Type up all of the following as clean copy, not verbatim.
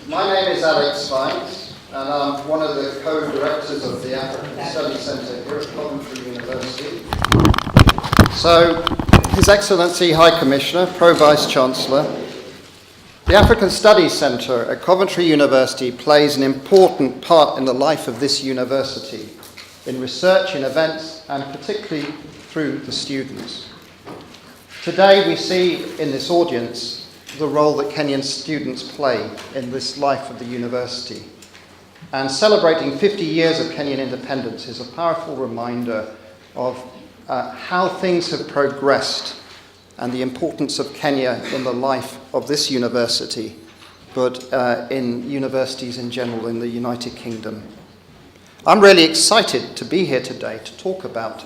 My name is Alex Vines, and I'm one of the co-directors of the African Studies Centre here at Coventry University. So, His Excellency High Commissioner, Pro-Vice Chancellor, the African Studies Centre at Coventry University plays an important part in the life of this university, in research, in events, and particularly through the students. Today we see in this audience the role that Kenyan students play in this life of the university. And celebrating 50 years of Kenyan independence is a powerful reminder of how things have progressed and the importance of Kenya in the life of this university, but in universities in general in the United Kingdom. I'm really excited to be here today to talk about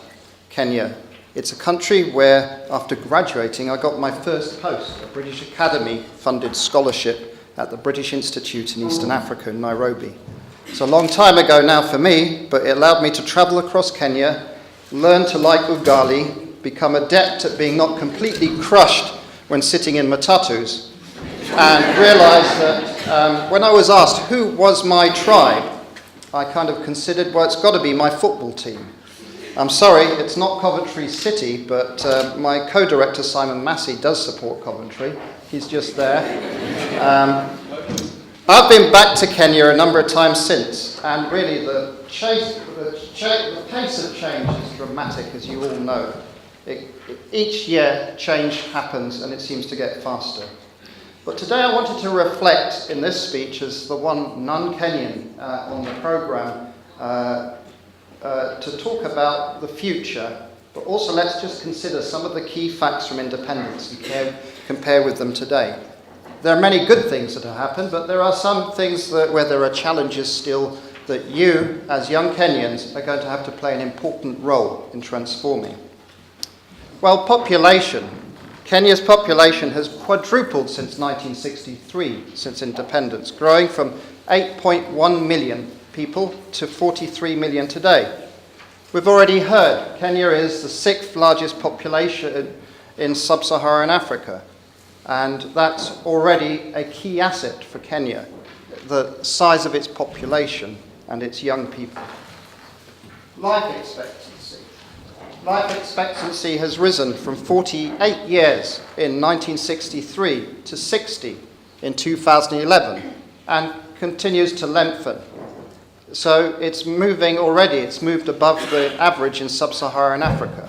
Kenya. It's a country where, after graduating, I got my first post, a British Academy-funded scholarship at the British Institute in Eastern Africa in Nairobi. It's a long time ago now for me, but it allowed me to travel across Kenya, learn to like ugali, become adept at being not completely crushed when sitting in matatus, and realise that when I was asked who was my tribe, I kind of considered, well, it's got to be my football team. I'm sorry, it's not Coventry City, but my co-director Simon Massey does support Coventry. He's just there. I've been back to Kenya a number of times since, and really the pace of change is dramatic, as you all know. Each year, change happens, and it seems to get faster. But today I wanted to reflect in this speech, as the one non-Kenyan on the programme, to talk about the future, but also let's just consider some of the key facts from independence and compare with them today. There are many good things that have happened, but there are some things where there are challenges still that you, as young Kenyans, are going to have to play an important role in transforming. Well, population. Kenya's population has quadrupled since 1963, since independence, growing from 8.1 million people to 43 million today. We've already heard Kenya is the 6th largest population in sub-Saharan Africa, and that's already a key asset for Kenya, the size of its population and its young people. Life expectancy. Life expectancy has risen from 48 years in 1963 to 60 in 2011 and continues to lengthen. So it's moving already, it's moved above the average in sub-Saharan Africa.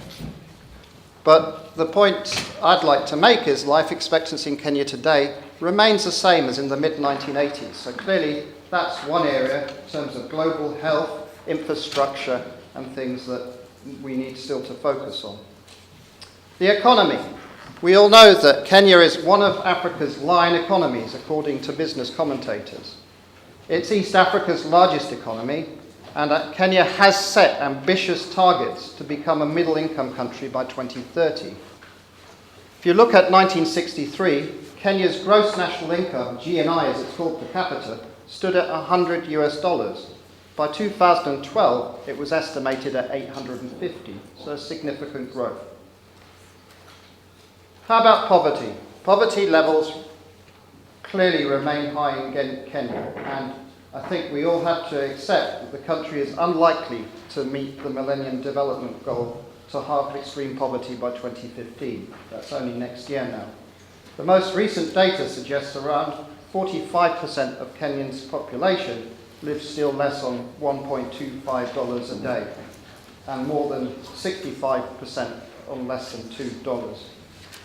But the point I'd like to make is life expectancy in Kenya today remains the same as in the mid-1980s. So clearly that's one area in terms of global health, infrastructure, and things that we need still to focus on. The economy. We all know that Kenya is one of Africa's line economies, according to business commentators. It's East Africa's largest economy, and Kenya has set ambitious targets to become a middle-income country by 2030. If you look at 1963, Kenya's gross national income, GNI as it's called per capita, stood at $100. By 2012, it was estimated at 850, so a significant growth. How about poverty? Poverty levels clearly remain high in Kenya, and I think we all have to accept that the country is unlikely to meet the Millennium Development Goal to halve extreme poverty by 2015. That's only next year now. The most recent data suggests around 45% of Kenyans' population live still less on $1.25 a day, and more than 65% on less than $2.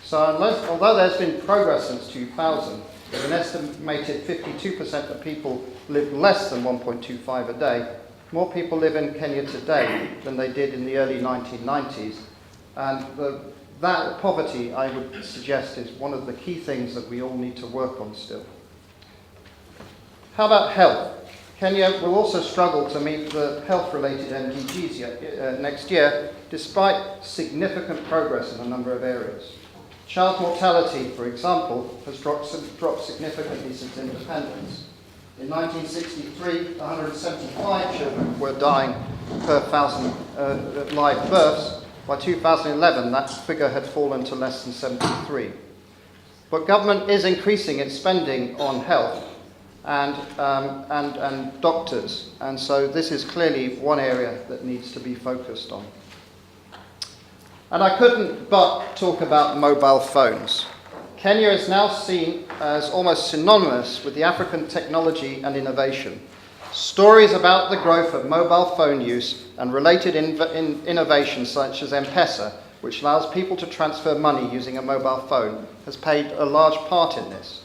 So although there's been progress since 2000, an estimated 52% of people live less than 1.25 a day. More people live in Kenya today than they did in the early 1990s. And that poverty, I would suggest, is one of the key things that we all need to work on still. How about health? Kenya will also struggle to meet the health-related MDGs next year, despite significant progress in a number of areas. Child mortality, for example, has dropped significantly since independence. In 1963, 175 children were dying per 1,000 live births. By 2011, that figure had fallen to less than 73. But government is increasing its spending on health, and doctors. And so this is clearly one area that needs to be focused on. And I couldn't but talk about mobile phones. Kenya is now seen as almost synonymous with the African technology and innovation. Stories about the growth of mobile phone use and related innovations such as M-Pesa, which allows people to transfer money using a mobile phone, has played a large part in this.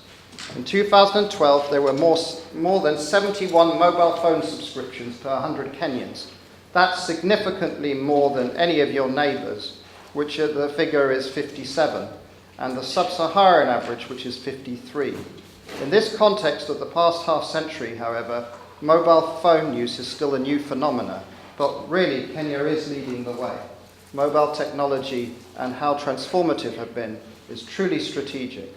In 2012, there were more than 71 mobile phone subscriptions per 100 Kenyans. That's significantly more than any of your neighbours, which the figure is 57, and the sub-Saharan average, which is 53. In this context of the past half century, however, mobile phone use is still a new phenomenon, but really Kenya is leading the way. Mobile technology and how transformative have been is truly strategic.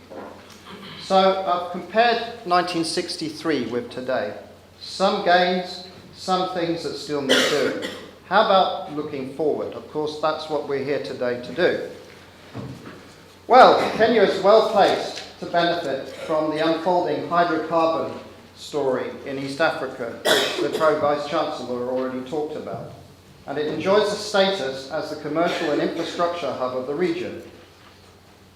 So I've compared 1963 with today. Some gains, some things that still need doing. How about looking forward? Of course, that's what we're here today to do. Well, Kenya is well placed to benefit from the unfolding hydrocarbon story in East Africa, which the Pro-Vice Chancellor already talked about. And it enjoys a status as the commercial and infrastructure hub of the region.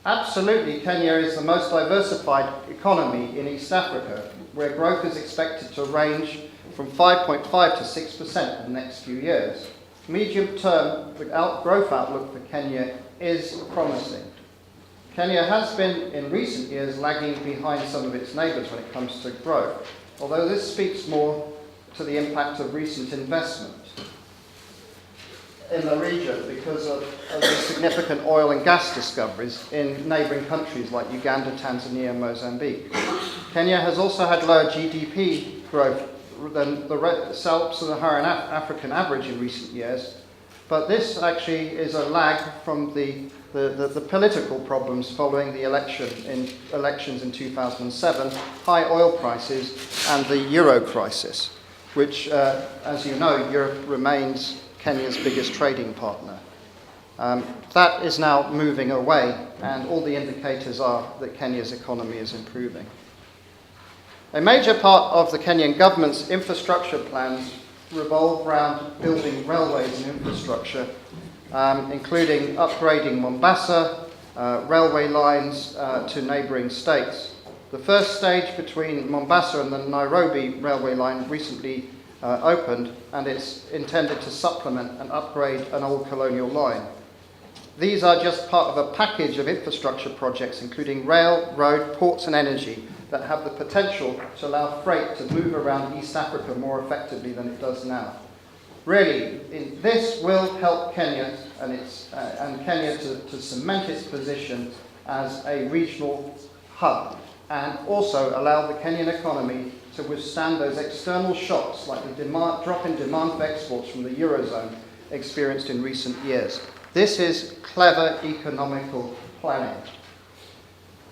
Absolutely, Kenya is the most diversified economy in East Africa, where growth is expected to range from 5.5 to 6% in the next few years. Medium-term growth outlook for Kenya is promising. Kenya has been, in recent years, lagging behind some of its neighbours when it comes to growth, although this speaks more to the impact of recent investment in the region because of the significant oil and gas discoveries in neighbouring countries like Uganda, Tanzania, and Mozambique. Kenya has also had lower GDP growth than the sub-Saharan African average in recent years, but this actually is a lag from the political problems following the elections in 2007, high oil prices, and the euro crisis, which, as you know, Europe remains Kenya's biggest trading partner. That is now moving away, and all the indicators are that Kenya's economy is improving. A major part of the Kenyan government's infrastructure plans revolve around building railways and infrastructure, including upgrading Mombasa, railway lines to neighbouring states. The first stage between Mombasa and the Nairobi railway line recently opened, and it's intended to supplement and upgrade an old colonial line. These are just part of a package of infrastructure projects, including rail, road, ports and energy, that have the potential to allow freight to move around East Africa more effectively than it does now. Really, this will help Kenya and Kenya to cement its position as a regional hub, and also allow the Kenyan economy to withstand those external shocks like the drop in demand for exports from the Eurozone experienced in recent years. This is clever economical planning.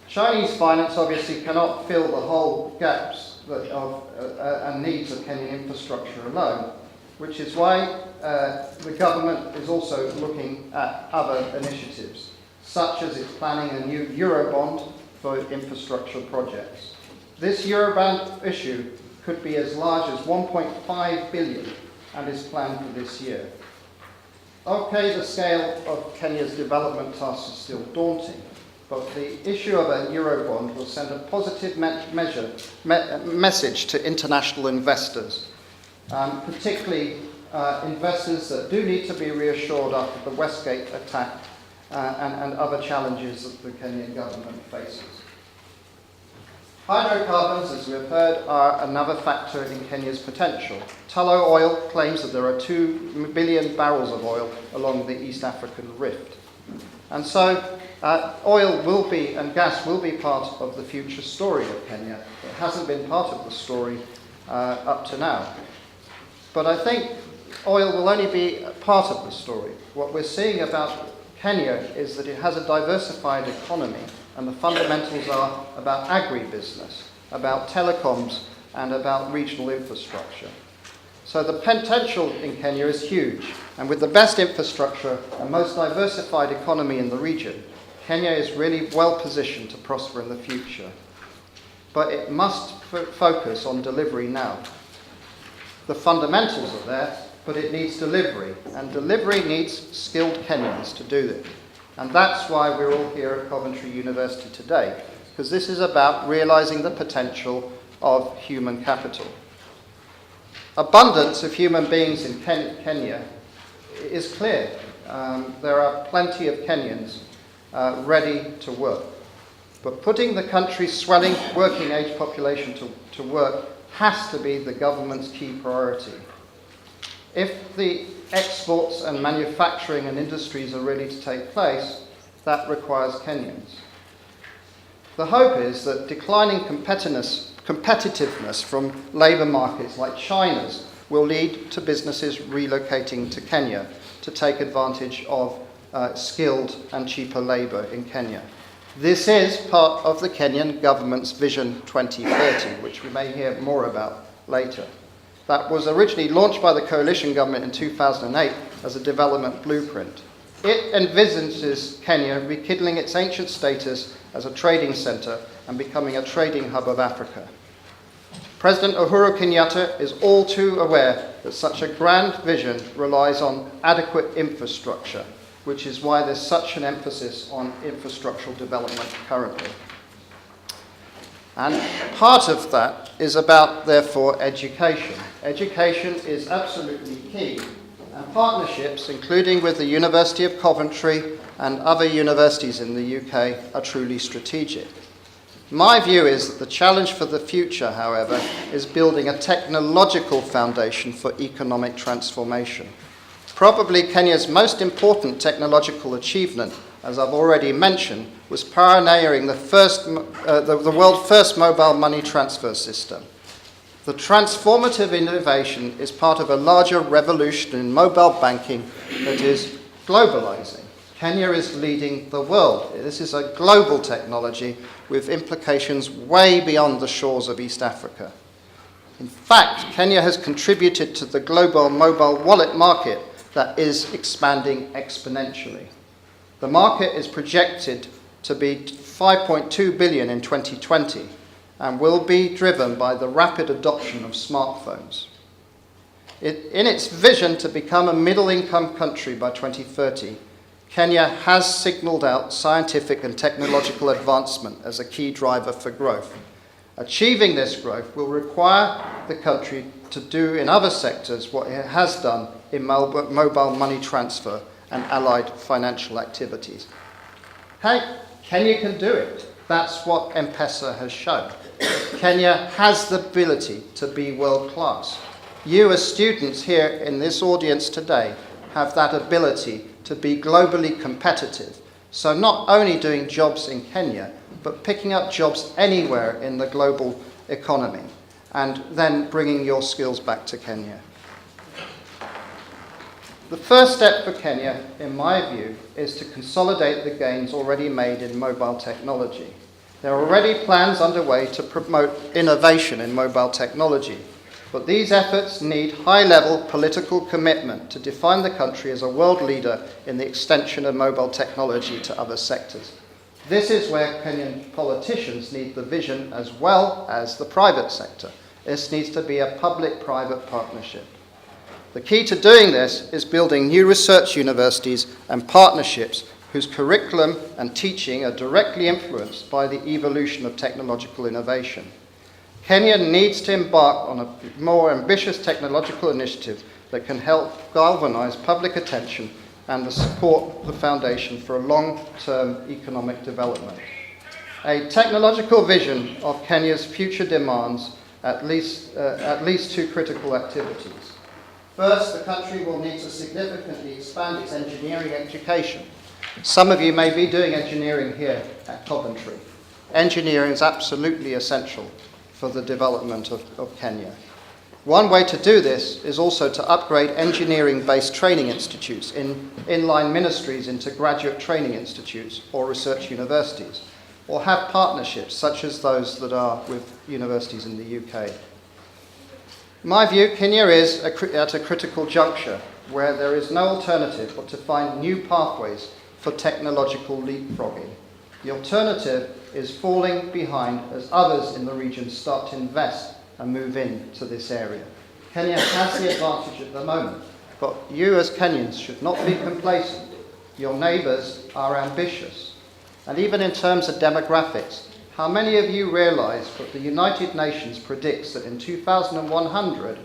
Chinese finance obviously cannot fill the whole gaps and needs of Kenyan infrastructure alone, which is why the government is also looking at other initiatives, such as it's planning a new Eurobond for infrastructure projects. This Eurobond issue could be as large as 1.5 billion and is planned for this year. Okay, the scale of Kenya's development task is still daunting, but the issue of a Eurobond will send a positive message to international investors, particularly investors that do need to be reassured after the Westgate attack and other challenges that the Kenyan government faces. Hydrocarbons, as we've heard, are another factor in Kenya's potential. Tullow Oil claims that there are 2 billion barrels of oil along the East African rift. And so oil will be, and gas will be part of the future story of Kenya. It hasn't been part of the story up to now. But I think oil will only be part of the story. What we're seeing about Kenya is that it has a diversified economy, and the fundamentals are about agribusiness, about telecoms, and about regional infrastructure. So the potential in Kenya is huge, and with the best infrastructure and most diversified economy in the region, Kenya is really well positioned to prosper in the future. but it must focus on delivery now. The fundamentals are there, but it needs delivery, and delivery needs skilled Kenyans to do it. And that's why we're all here at Coventry University today, because this is about realizing the potential of human capital. Abundance of human beings in Kenya is clear. There are plenty of Kenyans ready to work. But putting the country's swelling working age population to work has to be the government's key priority. If the exports and manufacturing and industries are ready to take place, that requires Kenyans. The hope is that declining competitiveness from labour markets like China's will lead to businesses relocating to Kenya to take advantage of skilled and cheaper labour in Kenya. This is part of the Kenyan government's Vision 2030, which we may hear more about later. That was originally launched by the coalition government in 2008 as a development blueprint. It envisages Kenya rekindling its ancient status as a trading centre and becoming a trading hub of Africa. President Uhuru Kenyatta is all too aware that such a grand vision relies on adequate infrastructure, which is why there's such an emphasis on infrastructural development currently. And part of that is about, therefore, education. Education is absolutely key, and partnerships, including with the University of Coventry and other universities in the UK, are truly strategic. My view is that the challenge for the future, however, is building a technological foundation for economic transformation. Probably Kenya's most important technological achievement, as I've already mentioned, was pioneering the world's first mobile money transfer system. The transformative innovation is part of a larger revolution in mobile banking that is globalizing. Kenya is leading the world. This is a global technology with implications way beyond the shores of East Africa. In fact, Kenya has contributed to the global mobile wallet market that is expanding exponentially. The market is projected to be 5.2 billion in 2020 and will be driven by the rapid adoption of smartphones. In its vision to become a middle-income country by 2030, Kenya has signalled out scientific and technological advancement as a key driver for growth. Achieving this growth will require the country to do in other sectors what it has done in mobile money transfer and allied financial activities. Hey, Kenya can do it. That's what M-Pesa has shown. Kenya has the ability to be world class. You as students here in this audience today have that ability to be globally competitive. So not only doing jobs in Kenya, but picking up jobs anywhere in the global economy and then bringing your skills back to Kenya. The first step for Kenya, in my view, is to consolidate the gains already made in mobile technology. There are already plans underway to promote innovation in mobile technology, but these efforts need high-level political commitment to define the country as a world leader in the extension of mobile technology to other sectors. This is where Kenyan politicians need the vision as well as the private sector. This needs to be a public-private partnership. The key to doing this is building new research universities and partnerships whose curriculum and teaching are directly influenced by the evolution of technological innovation. Kenya needs to embark on a more ambitious technological initiative that can help galvanize public attention and support the foundation for a long-term economic development. A technological vision of Kenya's future demands at least two critical activities. First, the country will need to significantly expand its engineering education. Some of you may be doing engineering here at Coventry. Engineering is absolutely essential for the development of Kenya. One way to do this is also to upgrade engineering-based training institutes in inline ministries into graduate training institutes or research universities, or have partnerships such as those that are with universities in the UK. In my view, Kenya is at a critical juncture where there is no alternative but to find new pathways for technological leapfrogging. The alternative is falling behind as others in the region start to invest and move into this area. Kenya has the advantage at the moment, but you as Kenyans should not be complacent. Your neighbours are ambitious. And even in terms of demographics, how many of you realise that the United Nations predicts that in 2100,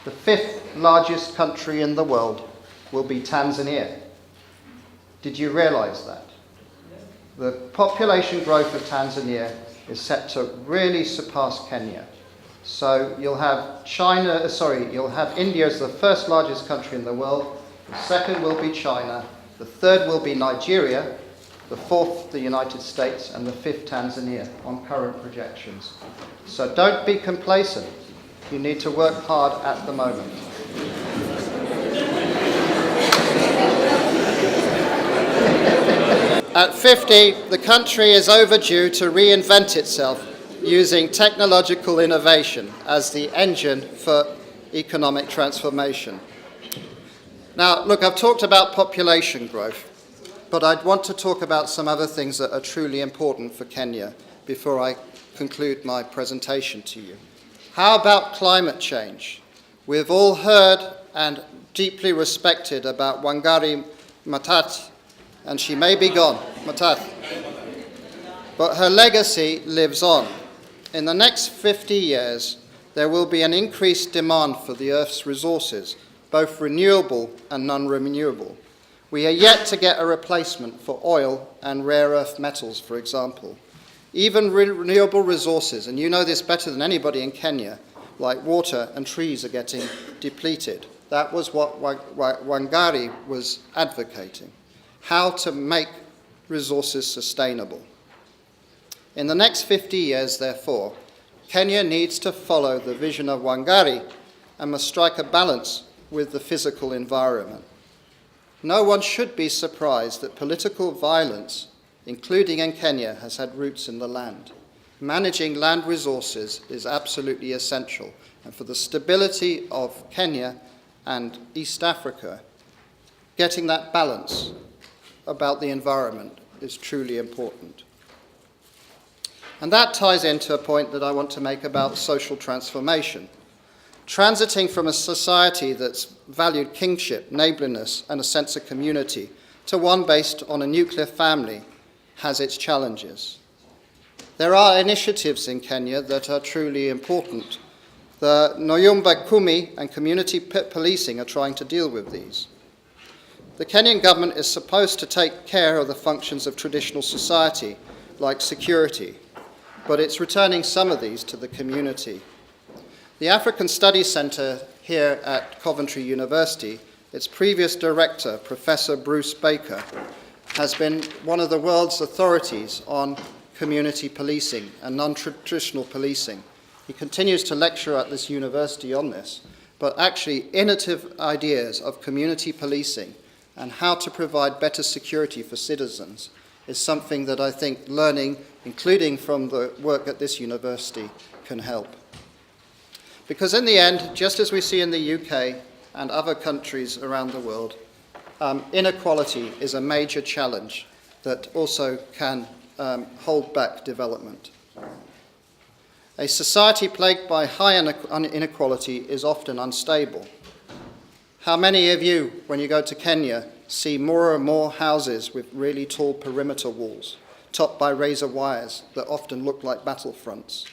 the 5th largest country in the world will be Tanzania? Did you realise that? The population growth of Tanzania is set to really surpass Kenya. So you'll have you'll have India as the 1st largest country in the world, the 2nd will be China, the 3rd will be Nigeria, the 4th the United States, and the 5th Tanzania on current projections. So don't be complacent. You need to work hard at the moment. At 50, the country is overdue to reinvent itself using technological innovation as the engine for economic transformation. Now, look, I've talked about population growth, but I'd want to talk about some other things that are truly important for Kenya before I conclude my presentation to you. How about climate change? We've all heard and deeply respected about Wangari Maathai, and she may be gone, Maathai, but her legacy lives on. In the next 50 years, there will be an increased demand for the Earth's resources, both renewable and non-renewable. We are yet to get a replacement for oil and rare earth metals, for example. Even renewable resources, and you know this better than anybody in Kenya, like water and trees are getting depleted. That was what Wangari was advocating, how to make resources sustainable. In the next 50 years, therefore, Kenya needs to follow the vision of Wangari and must strike a balance with the physical environment. No one should be surprised that political violence, including in Kenya, has had roots in the land. Managing land resources is absolutely essential, and for the stability of Kenya and East Africa, getting that balance about the environment is truly important. And that ties into a point that I want to make about social transformation. Transiting from a society that's valued kingship, neighbourliness, and a sense of community to one based on a nuclear family has its challenges. There are initiatives in Kenya that are truly important. The Nyumba Kumi and community policing are trying to deal with these. The Kenyan government is supposed to take care of the functions of traditional society, like security, but it's returning some of these to the community. The African Studies Centre here at Coventry University, its previous director, Professor Bruce Baker, has been one of the world's authorities on community policing and non-traditional policing. He continues to lecture at this university on this, but actually innovative ideas of community policing and how to provide better security for citizens is something that I think learning, including from the work at this university, can help. Because in the end, just as we see in the UK and other countries around the world, inequality is a major challenge that also can hold back development. A society plagued by high inequality is often unstable. How many of you, when you go to Kenya, see more and more houses with really tall perimeter walls, topped by razor wires that often look like battlefronts?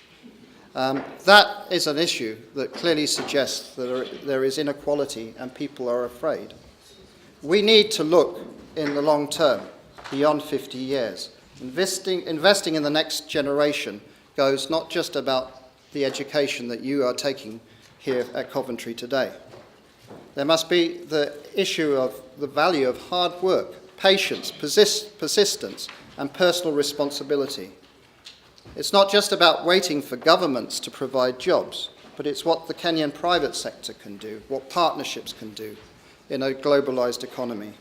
That is an issue that clearly suggests that there is inequality and people are afraid. We need to look in the long term, beyond 50 years. Investing in the next generation goes not just about the education that you are taking here at Coventry today. There must be the issue of the value of hard work, patience, persistence, and personal responsibility. It's not just about waiting for governments to provide jobs, but it's what the Kenyan private sector can do, what partnerships can do in a globalized economy.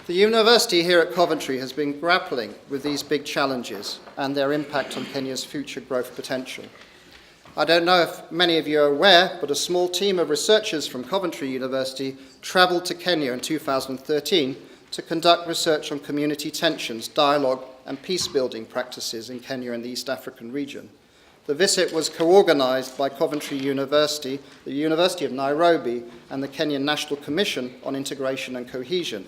The university here at Coventry has been grappling with these big challenges and their impact on Kenya's future growth potential. I don't know if many of you are aware, but a small team of researchers from Coventry University travelled to Kenya in 2013 to conduct research on community tensions, dialogue, and peace-building practices in Kenya and the East African region. The visit was co-organised by Coventry University, the University of Nairobi, and the Kenyan National Commission on Integration and Cohesion,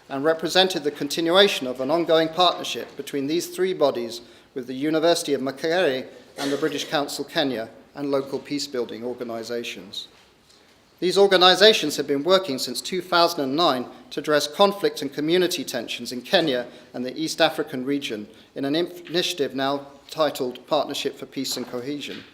and represented the continuation of an ongoing partnership between these three bodies with the University of Makerere and the British Council Kenya and local peace-building organisations. These organisations have been working since 2009 to address conflict and community tensions in Kenya and the East African region in an initiative now titled Partnership for Peace and Cohesion.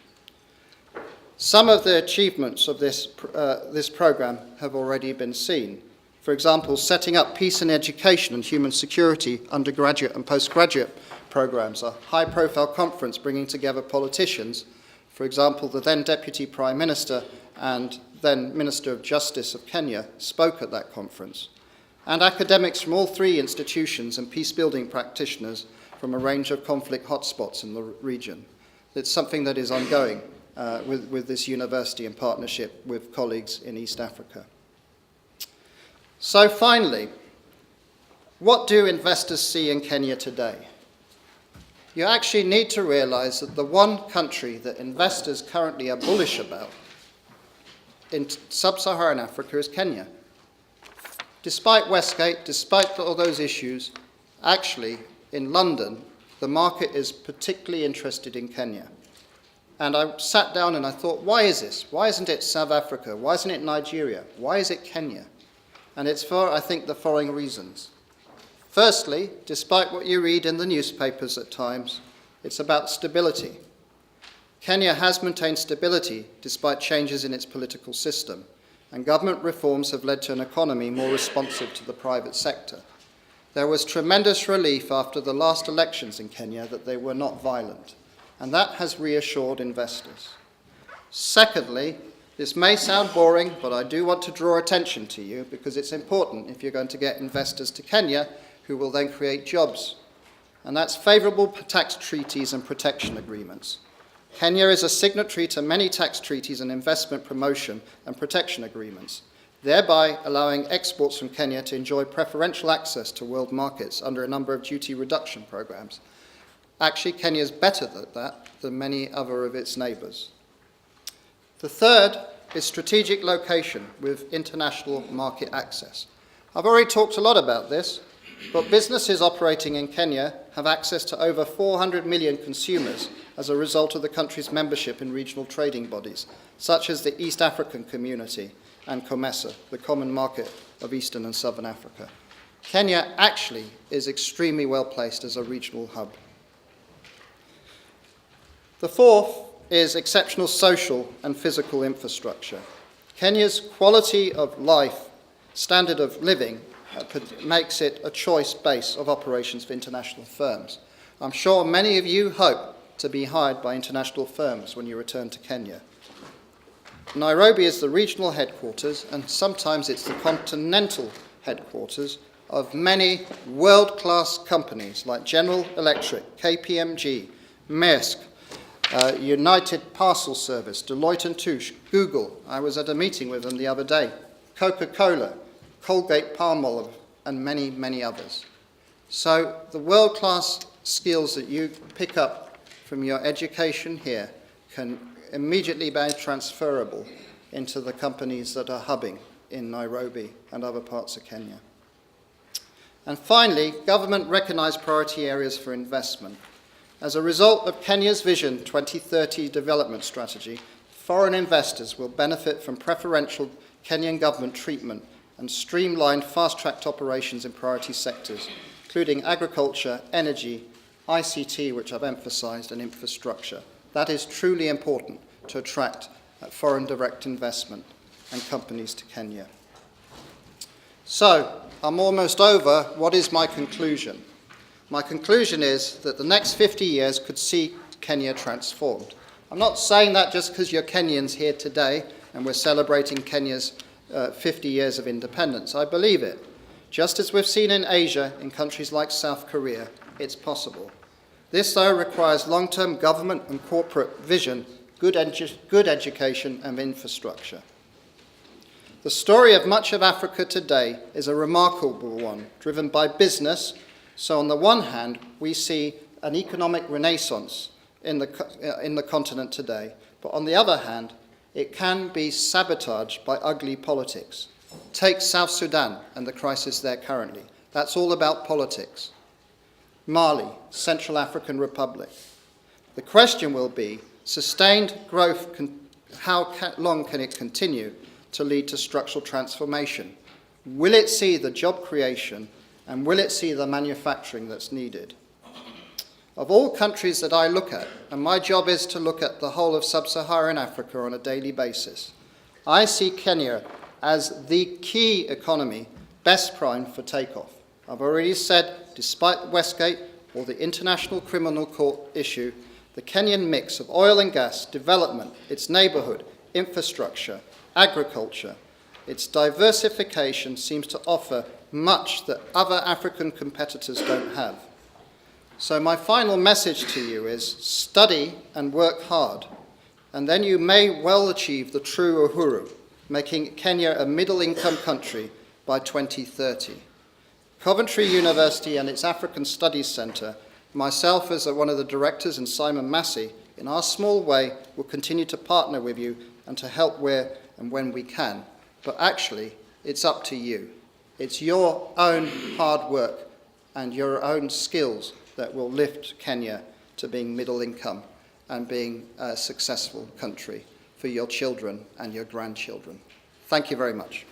Some of the achievements of this programme have already been seen. For example, setting up peace and education and human security undergraduate and postgraduate programmes, a high-profile conference bringing together politicians, for example, the then Deputy Prime Minister and then Minister of Justice of Kenya spoke at that conference, and academics from all three institutions and peace-building practitioners from a range of conflict hotspots in the region. It's something that is ongoing with this university in partnership with colleagues in East Africa. So finally, what do investors see in Kenya today? You actually need to realise that the one country that investors currently are bullish about in sub-Saharan Africa is Kenya. Despite Westgate, despite all those issues, actually in London, the market is particularly interested in Kenya. And I sat down and I thought, why is this? Why isn't it South Africa? Why isn't it Nigeria? Why is it Kenya? And it's for, I think, the following reasons. Firstly, despite what you read in the newspapers at times, it's about stability. Kenya has maintained stability despite changes in its political system, and government reforms have led to an economy more responsive to the private sector. There was tremendous relief after the last elections in Kenya that they were not violent, and that has reassured investors. Secondly, this may sound boring, but I do want to draw attention to you because it's important if you're going to get investors to Kenya who will then create jobs, and that's favourable tax treaties and protection agreements. Kenya is a signatory to many tax treaties and investment promotion and protection agreements, thereby allowing exports from Kenya to enjoy preferential access to world markets under a number of duty reduction programs. Actually, Kenya is better at that than many other of its neighbours. The third is strategic location with international market access. I've already talked a lot about this, but businesses operating in Kenya have access to over 400 million consumers as a result of the country's membership in regional trading bodies, such as the East African Community and COMESA, the Common Market of Eastern and Southern Africa. Kenya actually is extremely well placed as a regional hub. The fourth is exceptional social and physical infrastructure. Kenya's quality of life, standard of living, makes it a choice base of operations for international firms. I'm sure many of you hope to be hired by international firms when you return to Kenya. Nairobi is the regional headquarters, and sometimes it's the continental headquarters of many world-class companies like General Electric, KPMG, Maersk, United Parcel Service, Deloitte & Touche, Google. I was at a meeting with them the other day. Coca-Cola, Colgate Palmolive, and many, many others. So the world-class skills that you pick up from your education here can immediately be transferable into the companies that are hubbing in Nairobi and other parts of Kenya. And finally, government recognised priority areas for investment. As a result of Kenya's Vision 2030 development strategy, foreign investors will benefit from preferential Kenyan government treatment and streamlined fast-tracked operations in priority sectors, including agriculture, energy, ICT, which I've emphasised, and infrastructure. That is truly important to attract foreign direct investment and companies to Kenya. So, I'm almost over. What is my conclusion? My conclusion is that the next 50 years could see Kenya transformed. I'm not saying that just because you're Kenyans here today and we're celebrating Kenya's 50 years of independence. I believe it. Just as we've seen in Asia, in countries like South Korea, it's possible. This, though, requires long-term government and corporate vision, good education and infrastructure. The story of much of Africa today is a remarkable one, driven by business, So on the one hand, we see an economic renaissance in the continent today, but on the other hand, it can be sabotaged by ugly politics. Take South Sudan and the crisis there currently. That's all about politics. Mali, Central African Republic. The question will be, sustained growth, how long can it continue to lead to structural transformation? Will it see the job creation and will it see the manufacturing that's needed? Of all countries that I look at, and my job is to look at the whole of sub-Saharan Africa on a daily basis, I see Kenya as the key economy best primed for takeoff. I've already said, despite Westgate or the International Criminal Court issue, the Kenyan mix of oil and gas, development, its neighbourhood, infrastructure, agriculture, its diversification seems to offer much that other African competitors don't have. So my final message to you is study and work hard, and then you may well achieve the true uhuru, making Kenya a middle-income country by 2030. Coventry University and its African Studies Centre, myself as one of the directors and Simon Massey, in our small way, will continue to partner with you and to help where and when we can. But actually, it's up to you. It's your own hard work and your own skills that will lift Kenya to being middle income and being a successful country for your children and your grandchildren. Thank you very much.